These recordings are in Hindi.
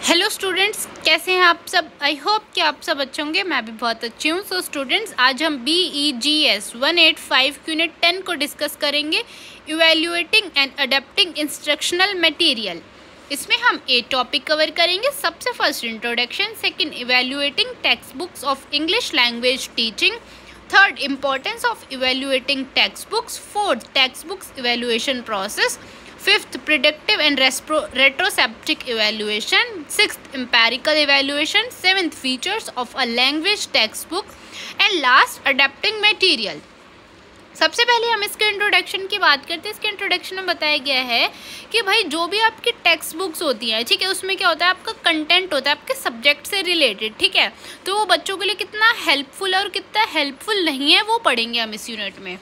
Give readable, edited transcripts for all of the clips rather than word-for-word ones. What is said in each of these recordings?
हेलो स्टूडेंट्स, कैसे हैं आप सब। आई होप कि आप सब अच्छे होंगे। मैं भी बहुत अच्छी हूँ। सो स्टूडेंट्स, आज हम BEGS 185 यूनिट 10 को डिस्कस करेंगे, evaluating and adapting instructional material. इसमें हम 8 टॉपिक कवर करेंगे। सबसे first introduction, second evaluating text books of English language teaching, third importance of evaluating text books, fourth text books evaluation process, fifth predictive and retrospective evaluation, sixth empirical evaluation, seventh features of a language textbook and last adapting material। सबसे पहले हम इसके इंट्रोडक्शन की बात करते हैं। इसके इंट्रोडक्शन में बताया गया है कि भाई जो भी आपकी टेक्स्ट बुक्स होती हैं, ठीक है, उसमें क्या होता है, आपका कंटेंट होता है आपके सब्जेक्ट से रिलेटेड, ठीक है, तो वो बच्चों के लिए कितना हेल्पफुल है और कितना हेल्पफुल नहीं है वो पढ़ेंगे हम इस यूनिट में।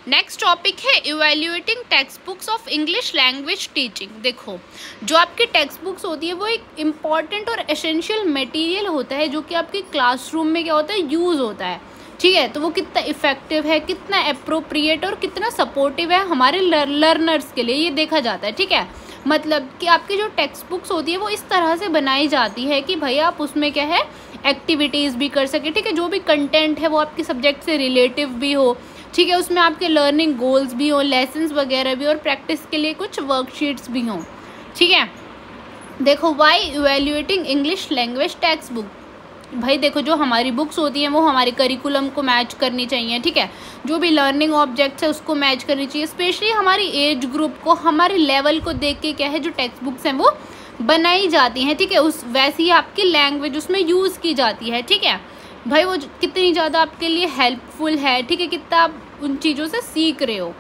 नेक्स्ट टॉपिक है evaluating text books of English language teaching. देखो, जो आपकी टेक्स्ट बुक्स होती है वो एक इम्पॉर्टेंट और एसेंशियल मटेरियल होता है जो कि आपके क्लासरूम में क्या होता है, यूज़ होता है, ठीक है। तो वो कितना इफेक्टिव है, कितना अप्रोप्रिएट और कितना सपोर्टिव है हमारे लर्नर्स के लिए, ये देखा जाता है, ठीक है। मतलब कि आपकी जो टेक्स्ट बुक्स होती है वो इस तरह से बनाई जाती है कि भाई आप उसमें क्या है, एक्टिविटीज़ भी कर सके, ठीक है, जो भी कंटेंट है वो आपके सब्जेक्ट से रिलेटिव भी हो, ठीक है, उसमें आपके लर्निंग गोल्स भी हो, लेसन्स वगैरह भी, और प्रैक्टिस के लिए कुछ वर्कशीट्स भी हों, ठीक है। देखो, why evaluating English language text book. भाई देखो, जो हमारी बुक्स होती हैं वो हमारे करिकुलम को मैच करनी चाहिए, ठीक है, जो भी लर्निंग ऑब्जेक्ट्स है उसको मैच करनी चाहिए, स्पेशली हमारी एज ग्रुप को, हमारे लेवल को देख के क्या है, जो टेक्स्ट बुक्स हैं वो बनाई जाती हैं, ठीक है, उस वैसी आपकी लैंग्वेज उसमें यूज़ की जाती है, ठीक है। भाई वो कितनी ज़्यादा आपके लिए हेल्पफुल है, ठीक है, कितना आप उन चीज़ों से सीख रहे हो।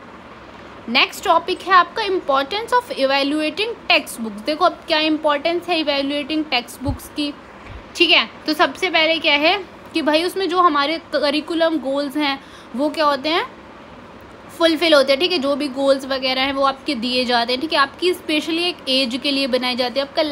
नेक्स्ट टॉपिक है आपका importance of evaluating text books. देखो, अब क्या इम्पोर्टेंस है इवैल्यूएटिंग टेक्स्ट बुक्स की, ठीक है। तो सबसे पहले क्या है कि भाई उसमें जो हमारे करिकुलम गोल्स हैं वो क्या होते हैं, फुलफिल होते हैं, ठीक है, जो भी गोल्स वगैरह हैं वो आपके दिए जाते हैं, ठीक है। आपकी स्पेशली एक एज के लिए बनाई जाती है, आपका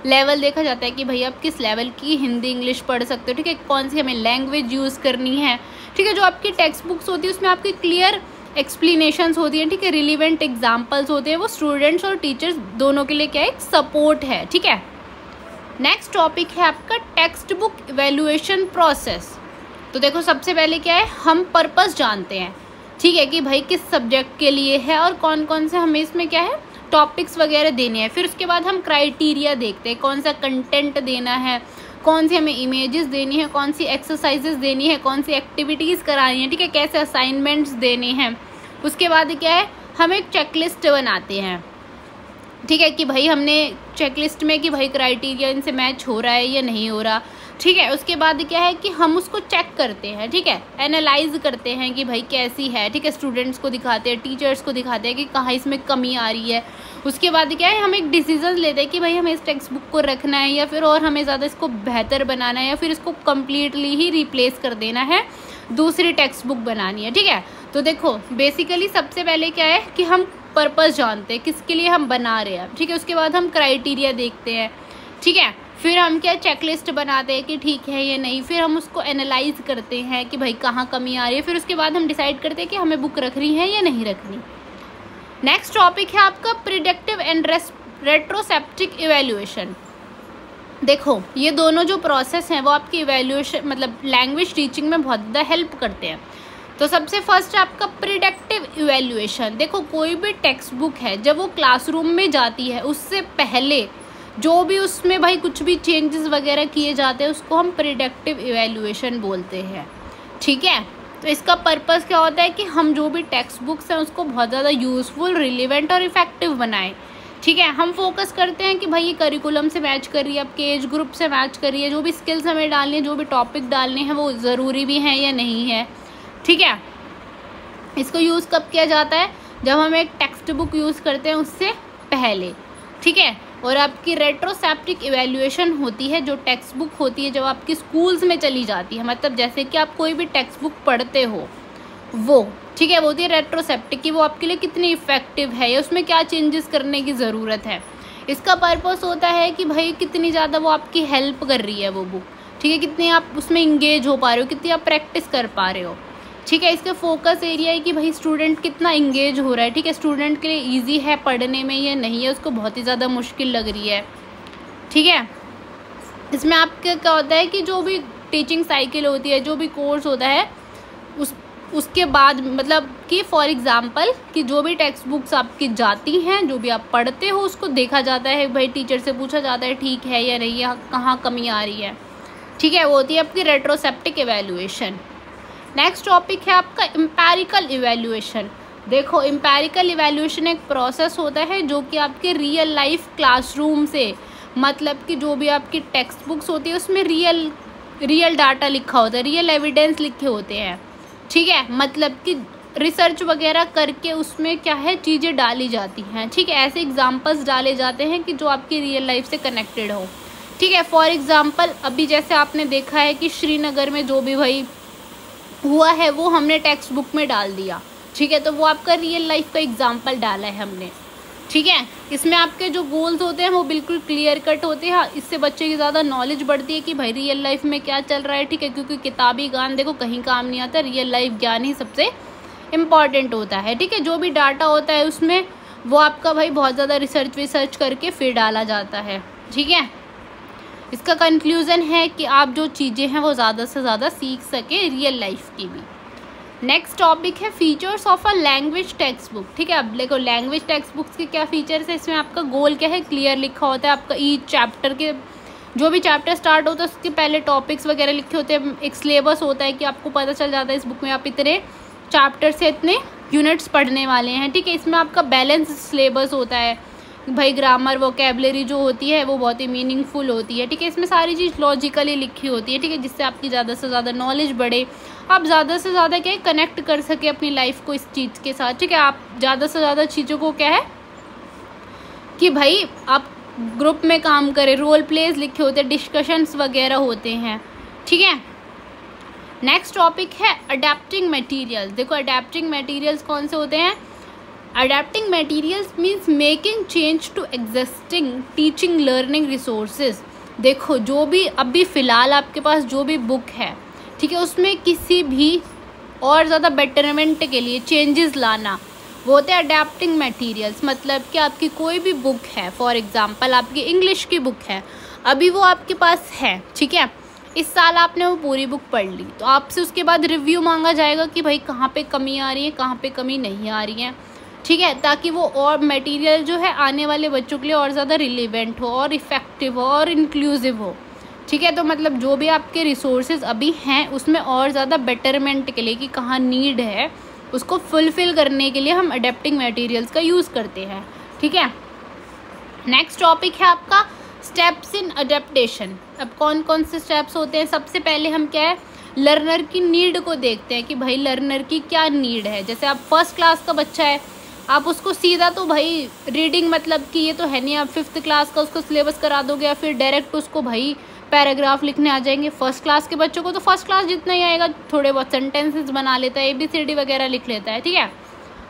लेवल देखा जाता है कि भाई आप किस लेवल की हिंदी इंग्लिश पढ़ सकते हो, ठीक है, कौन सी हमें लैंग्वेज यूज़ करनी है, ठीक है। जो आपकी टेक्स्ट बुक्स होती है उसमें आपकी क्लियर एक्सप्लेनेशंस होती हैं, ठीक है, रिलीवेंट एग्जांपल्स होते हैं, वो स्टूडेंट्स और टीचर्स दोनों के लिए क्या एक सपोर्ट है, ठीक है। नेक्स्ट टॉपिक है आपका टेक्स्ट बुक इवैल्यूएशन प्रोसेस। तो देखो, सबसे पहले क्या है, हम पर्पस जानते हैं, ठीक है, कि भाई किस सब्जेक्ट के लिए है और कौन कौन से हमें इसमें क्या है टॉपिक्स वगैरह देने हैं। फिर उसके बाद हम क्राइटेरिया देखते हैं, कौन सा कंटेंट देना है, कौन सी हमें इमेजेस देनी है, कौन सी एक्सरसाइजेस देनी है, कौन सी एक्टिविटीज़ करानी है, ठीक है, कैसे असाइनमेंट्स देने हैं। उसके बाद क्या है, हम एक चेकलिस्ट बनाते हैं, ठीक है, कि भाई हमने चेकलिस्ट में कि भाई क्राइटेरिया इनसे मैच हो रहा है या नहीं हो रहा, ठीक है। उसके बाद क्या है कि हम उसको चेक करते हैं, ठीक है, एनालाइज करते हैं कि भाई कैसी है, ठीक है, स्टूडेंट्स को दिखाते हैं, टीचर्स को दिखाते हैं कि कहाँ इसमें कमी आ रही है। उसके बाद क्या है, हम एक डिसीजन लेते हैं कि भाई हमें इस टेक्स्ट बुक को रखना है या फिर और हमें ज़्यादा इसको बेहतर बनाना है या फिर इसको कम्प्लीटली ही रिप्लेस कर देना है, दूसरी टेक्स्ट बुक बनानी है, ठीक है। तो देखो, बेसिकली सबसे पहले क्या है कि हम पर्पस जानते हैं किसके लिए हम बना रहे हैं, ठीक है। उसके बाद हम क्राइटेरिया देखते हैं, ठीक है। फिर हम क्या चेकलिस्ट बनाते हैं कि ठीक है ये नहीं, फिर हम उसको एनालाइज करते हैं कि भाई कहाँ कमी आ रही है, फिर उसके बाद हम डिसाइड करते हैं कि हमें बुक रखनी है या नहीं रखनी। नेक्स्ट टॉपिक है आपका प्रिडिक्टिव एंड रेट्रोस्पेक्टिव इवैल्यूएशन। देखो, ये दोनों जो प्रोसेस हैं वो आपकी इवैल्यूएशन मतलब लैंग्वेज टीचिंग में बहुत ज़्यादा हेल्प करते हैं। तो सबसे फर्स्ट है आपका प्रिडिक्टिव इवैल्यूएशन। देखो, कोई भी टेक्स्ट बुक है जब वो क्लासरूम में जाती है उससे पहले जो भी उसमें भाई कुछ भी चेंजेस वगैरह किए जाते हैं उसको हम प्रिडिक्टिव इवैल्यूएशन बोलते हैं, ठीक है। तो इसका पर्पस क्या होता है कि हम जो भी टेक्स्ट बुक्स हैं उसको बहुत ज़्यादा यूज़फुल, रिलेवेंट और इफेक्टिव बनाएं, ठीक है। हम फोकस करते हैं कि भाई ये करिकुलम से मैच कर रही है, आपके एज ग्रुप से मैच कर रही है, जो भी स्किल्स हमें डालनी है, जो भी टॉपिक डालने हैं वो ज़रूरी भी हैं या नहीं है, ठीक है। इसको यूज़ कब किया जाता है, जब हम एक टेक्स्ट बुक यूज़ करते हैं उससे पहले, ठीक है। और आपकी रेट्रोस्पेक्टिव इवैल्यूएशन होती है, जो टेक्स्ट बुक होती है जब आपकी स्कूल्स में चली जाती है, मतलब जैसे कि आप कोई भी टेक्स्ट बुक पढ़ते हो वो, ठीक है, वो होती है रेट्रोस्पेक्टिव, कि वो आपके लिए कितनी इफेक्टिव है या उसमें क्या चेंजेस करने की ज़रूरत है। इसका पर्पस होता है कि भाई कितनी ज़्यादा वो आपकी हेल्प कर रही है वो बुक, ठीक है, कितनी आप उसमें इंगेज हो पा रहे हो, कितनी आप प्रैक्टिस कर पा रहे हो, ठीक है। इसका फोकस एरिया है कि भाई स्टूडेंट कितना इंगेज हो रहा है, ठीक है, स्टूडेंट के लिए इजी है पढ़ने में या नहीं है, उसको बहुत ही ज़्यादा मुश्किल लग रही है, ठीक है। इसमें आपका क्या होता है कि जो भी टीचिंग साइकिल होती है, जो भी कोर्स होता है, उसके बाद मतलब कि फॉर एग्ज़ाम्पल कि जो भी टेक्स्ट बुक्स आपकी जाती हैं, जो भी आप पढ़ते हो, उसको देखा जाता है भाई, टीचर से पूछा जाता है ठीक है या नहीं, या कहाँ कमी आ रही है। ठीक है, वो होती है आपकी रेट्रोसेप्टिक इवैल्यूएशन। नेक्स्ट टॉपिक है आपका एम्पेरिकल इवैल्यूएशन। देखो, एम्पेरिकल इवैल्यूएशन एक प्रोसेस होता है जो कि आपके रियल लाइफ क्लासरूम से, मतलब कि जो भी आपकी टेक्स्ट बुक्स होती है उसमें रियल डाटा लिखा होता है, रियल एविडेंस लिखे होते हैं। ठीक है, मतलब कि रिसर्च वगैरह करके उसमें क्या है, चीज़ें डाली जाती हैं। ठीक है, ऐसे एग्जांपल्स डाले जाते हैं कि जो आपकी रियल लाइफ से कनेक्टेड हो। ठीक है, फॉर एग्जांपल अभी जैसे आपने देखा है कि श्रीनगर में जो भी भाई हुआ है वो हमने टेक्स्ट बुक में डाल दिया। ठीक है, तो वो आपका रियल लाइफ का एग्जाम्पल डाला है हमने। ठीक है, इसमें आपके जो गोल्स होते हैं वो बिल्कुल क्लियर कट होते हैं। इससे बच्चे की ज़्यादा नॉलेज बढ़ती है कि भाई रियल लाइफ में क्या चल रहा है। ठीक है, क्योंकि किताबी ज्ञान देखो कहीं काम नहीं आता, रियल लाइफ ज्ञान ही सबसे इम्पॉर्टेंट होता है। ठीक है, जो भी डाटा होता है उसमें वो आपका भाई बहुत ज़्यादा रिसर्च करके फिर डाला जाता है। ठीक है, इसका कंक्लूज़न है कि आप जो चीज़ें हैं वो ज़्यादा से ज़्यादा सीख सके रियल लाइफ की भी। नेक्स्ट टॉपिक है features of a language text book. ठीक है, अब देखो लैंग्वेज टेक्स्ट बुक्स के क्या फीचर्स है। इसमें आपका गोल क्या है, क्लियर लिखा होता है। आपका ईच चैप्टर के जो भी चैप्टर स्टार्ट होता है उसके पहले टॉपिक्स वगैरह लिखे होते हैं। एक सिलेबस होता है कि आपको पता चल जाता है इस बुक में आप इतने चैप्टर से इतने यूनिट्स पढ़ने वाले हैं। ठीक है, इसमें आपका बैलेंस सिलेबस होता है भाई, ग्रामर वोकैबुलरी जो होती है वो बहुत ही मीनिंगफुल होती है। ठीक है, इसमें सारी चीज़ लॉजिकली लिखी होती है। ठीक है, जिससे आपकी ज़्यादा से ज़्यादा नॉलेज बढ़े, आप ज़्यादा से ज़्यादा क्या है कनेक्ट कर सके अपनी लाइफ को इस चीज़ के साथ। ठीक है, आप ज़्यादा से ज़्यादा चीज़ों को क्या है कि भाई आप ग्रुप में काम करें, रोल प्लेज लिखे होते हैं, डिस्कशंस वगैरह होते हैं। ठीक है, नेक्स्ट टॉपिक है अडेप्टिंग मटेरियल्स। देखो अडेप्टिंग मटेरियल्स कौन से होते हैं। Adapting materials means making change to existing teaching learning resources. देखो जो भी अभी फ़िलहाल आपके पास जो भी बुक है, ठीक है, उसमें किसी भी और ज़्यादा बेटरमेंट के लिए चेंजेस लाना, वो होते हैं अडेप्टिंग मटेरियल्स। मतलब कि आपकी कोई भी बुक है, फॉर एग्जांपल आपकी इंग्लिश की बुक है, अभी वो आपके पास है। ठीक है, इस साल आपने वो पूरी बुक पढ़ ली, तो आपसे उसके बाद रिव्यू मांगा जाएगा कि भाई कहाँ पे कमी आ रही है, कहाँ पे कमी नहीं आ रही है। ठीक है, ताकि वो और मटेरियल जो है आने वाले बच्चों के लिए और ज़्यादा रिलेवेंट हो और इफ़ेक्टिव हो और इंक्लूसिव हो। ठीक है, तो मतलब जो भी आपके रिसोर्सेज अभी हैं उसमें और ज़्यादा बेटरमेंट के लिए कि कहाँ नीड है उसको फुलफ़िल करने के लिए हम अडेप्टिंग मटेरियल्स का यूज़ करते हैं। ठीक है, नेक्स्ट टॉपिक है आपका स्टेप्स इन अडेप्टेशन। अब कौन कौन से स्टेप्स होते हैं। सबसे पहले हम क्या है लर्नर की नीड को देखते हैं कि भाई लर्नर की क्या नीड है। जैसे आप फर्स्ट क्लास का बच्चा है, आप उसको सीधा तो भाई रीडिंग मतलब कि ये तो है नहीं, आप 5th क्लास का उसको सिलेबस करा दोगे या फिर डायरेक्ट उसको भाई पैराग्राफ लिखने आ जाएंगे। फर्स्ट क्लास के बच्चों को तो फर्स्ट क्लास जितना ही आएगा, थोड़े बहुत सेंटेंसेस बना लेता है, ABCD वगैरह लिख लेता है। ठीक है,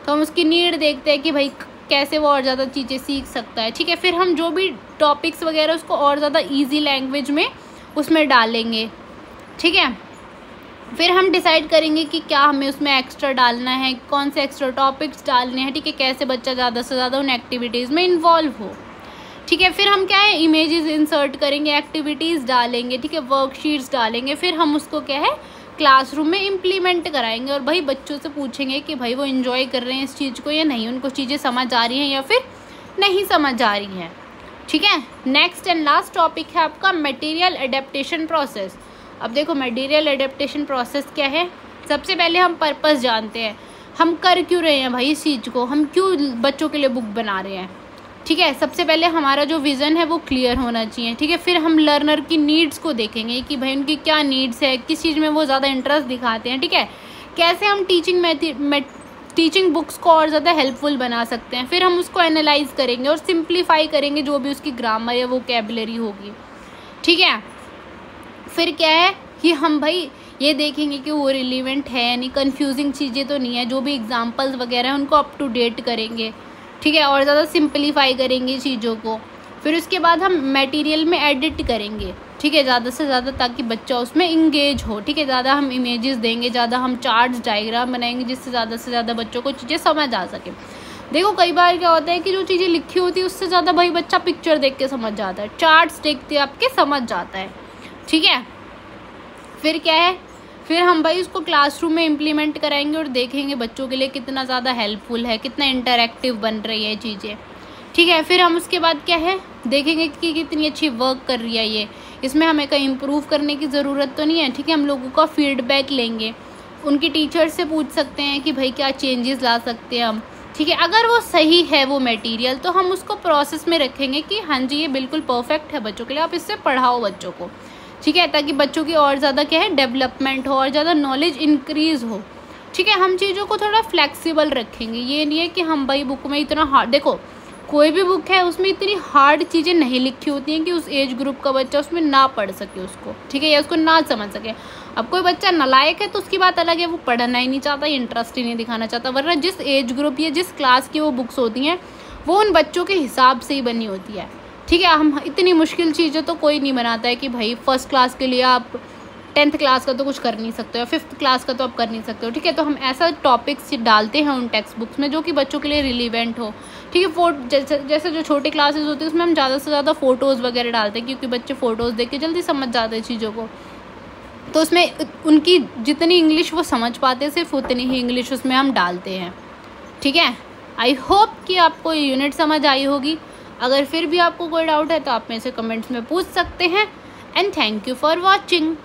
तो हम उसकी नीड देखते हैं कि भाई कैसे वो और ज़्यादा चीज़ें सीख सकता है। ठीक है, फिर हम जो भी टॉपिक्स वगैरह उसको और ज़्यादा ईजी लैंग्वेज में उसमें डालेंगे। ठीक है, फिर हम डिसाइड करेंगे कि क्या हमें उसमें एक्स्ट्रा डालना है, कौन से एक्स्ट्रा टॉपिक्स डालने हैं। ठीक है, कैसे बच्चा ज़्यादा से ज़्यादा उन एक्टिविटीज़ में इन्वॉल्व हो। ठीक है, फिर हम क्या है इमेजेस इंसर्ट करेंगे, एक्टिविटीज़ डालेंगे। ठीक है, वर्कशीट्स डालेंगे, फिर हम उसको क्या है क्लासरूम में इम्प्लीमेंट कराएंगे और भाई बच्चों से पूछेंगे कि भाई वो इन्जॉय कर रहे हैं इस चीज़ को या नहीं, उनको चीज़ें समझ आ रही हैं या फिर नहीं समझ आ रही हैं। ठीक है, नेक्स्ट एंड लास्ट टॉपिक है आपका मटेरियल एडेप्टेशन प्रोसेस। अब देखो मटेरियल एडेप्टेशन प्रोसेस क्या है। सबसे पहले हम पर्पस जानते हैं, हम कर क्यों रहे हैं भाई इस चीज़ को, हम क्यों बच्चों के लिए बुक बना रहे हैं। ठीक है, सबसे पहले हमारा जो विज़न है वो क्लियर होना चाहिए। ठीक है, फिर हम लर्नर की नीड्स को देखेंगे कि भाई उनकी क्या नीड्स है, किस चीज़ में वो ज़्यादा इंटरेस्ट दिखाते हैं। ठीक है, कैसे हम टीचिंग बुक्स को और ज़्यादा हेल्पफुल बना सकते हैं। फिर हम उसको एनालाइज करेंगे और सिंप्लीफाई करेंगे जो भी उसकी ग्रामर या वोकैबुलरी होगी। ठीक है, फिर क्या है कि हम भाई ये देखेंगे कि वो रिलेवेंट है यानी कन्फ्यूजिंग चीज़ें तो नहीं है, जो भी एग्जांपल्स वगैरह हैं उनको अप टू डेट करेंगे। ठीक है, और ज़्यादा सिंप्लीफाई करेंगे चीज़ों को। फिर उसके बाद हम मटेरियल में एडिट करेंगे। ठीक है, ज़्यादा से ज़्यादा ताकि बच्चा उसमें इंगेज हो। ठीक है, ज़्यादा हम इमेजेस देंगे, ज़्यादा हम चार्ट्स डायग्राम बनाएंगे जिससे ज़्यादा से ज़्यादा बच्चों को चीज़ें समझ आ सके। देखो कई बार क्या होता है कि जो चीज़ें लिखी होती है उससे ज़्यादा भाई बच्चा पिक्चर देख के समझ जाता है, चार्ट्स देखते आपके समझ जाता है, ठीक है। फिर क्या है, फिर हम भाई उसको क्लासरूम में इम्प्लीमेंट कराएंगे और देखेंगे बच्चों के लिए कितना ज़्यादा हेल्पफुल है, कितना इंटरैक्टिव बन रही है चीज़ें, ठीक है। फिर हम उसके बाद क्या है देखेंगे कि कितनी अच्छी वर्क कर रही है ये, इसमें हमें कहीं इम्प्रूव करने की ज़रूरत तो नहीं है, ठीक है। हम लोगों का फीडबैक लेंगे, उनकी टीचर से पूछ सकते हैं कि भाई क्या चेंजेस ला सकते हैं हम, ठीक है। अगर वो सही है वो मटेरियल तो हम उसको प्रोसेस में रखेंगे कि हाँ जी ये बिल्कुल परफेक्ट है बच्चों के लिए, आप इससे पढ़ाओ बच्चों को, ठीक है, ताकि बच्चों की और ज़्यादा क्या है डेवलपमेंट हो और ज़्यादा नॉलेज इंक्रीज़ हो, ठीक है। हम चीज़ों को थोड़ा फ्लेक्सिबल रखेंगे, ये नहीं है कि हम भाई बुक में इतना हार्ड, देखो कोई भी बुक है उसमें इतनी हार्ड चीज़ें नहीं लिखी होती हैं कि उस एज ग्रुप का बच्चा उसमें ना पढ़ सके उसको, ठीक है, या उसको ना समझ सके। अब कोई बच्चा नालायक है तो उसकी बात अलग है, वो पढ़ना ही नहीं चाहता, इंटरेस्ट ही नहीं दिखाना चाहता, वरना जिस एज ग्रुप या जिस क्लास की वो बुक्स होती हैं वो उन बच्चों के हिसाब से ही बनी होती है, ठीक है। हम इतनी मुश्किल चीज़ें तो कोई नहीं बनाता है कि भाई फर्स्ट क्लास के लिए आप 10th क्लास का तो कुछ कर नहीं सकते हो, 5th क्लास का तो आप कर नहीं सकते हो, ठीक है। तो हम ऐसा टॉपिक्स डालते हैं उन टेक्स्ट बुक्स में जो कि बच्चों के लिए रिलीवेंट हो, ठीक है। जैसे जो छोटे क्लासेस होते हैं उसमें हम ज़्यादा से ज़्यादा फ़ोटोज़ वगैरह डालते हैं क्योंकि बच्चे फ़ोटोज़ देख के जल्दी समझ जाते हैं चीज़ों को, तो उसमें उनकी जितनी इंग्लिश वो समझ पाते हैं सिर्फ उतनी ही इंग्लिश उसमें हम डालते हैं, ठीक है। आई होप कि आपको ये यूनिट समझ आई होगी। अगर फिर भी आपको कोई डाउट है तो आप मेरे से कमेंट्स में पूछ सकते हैं। And thank you for watching.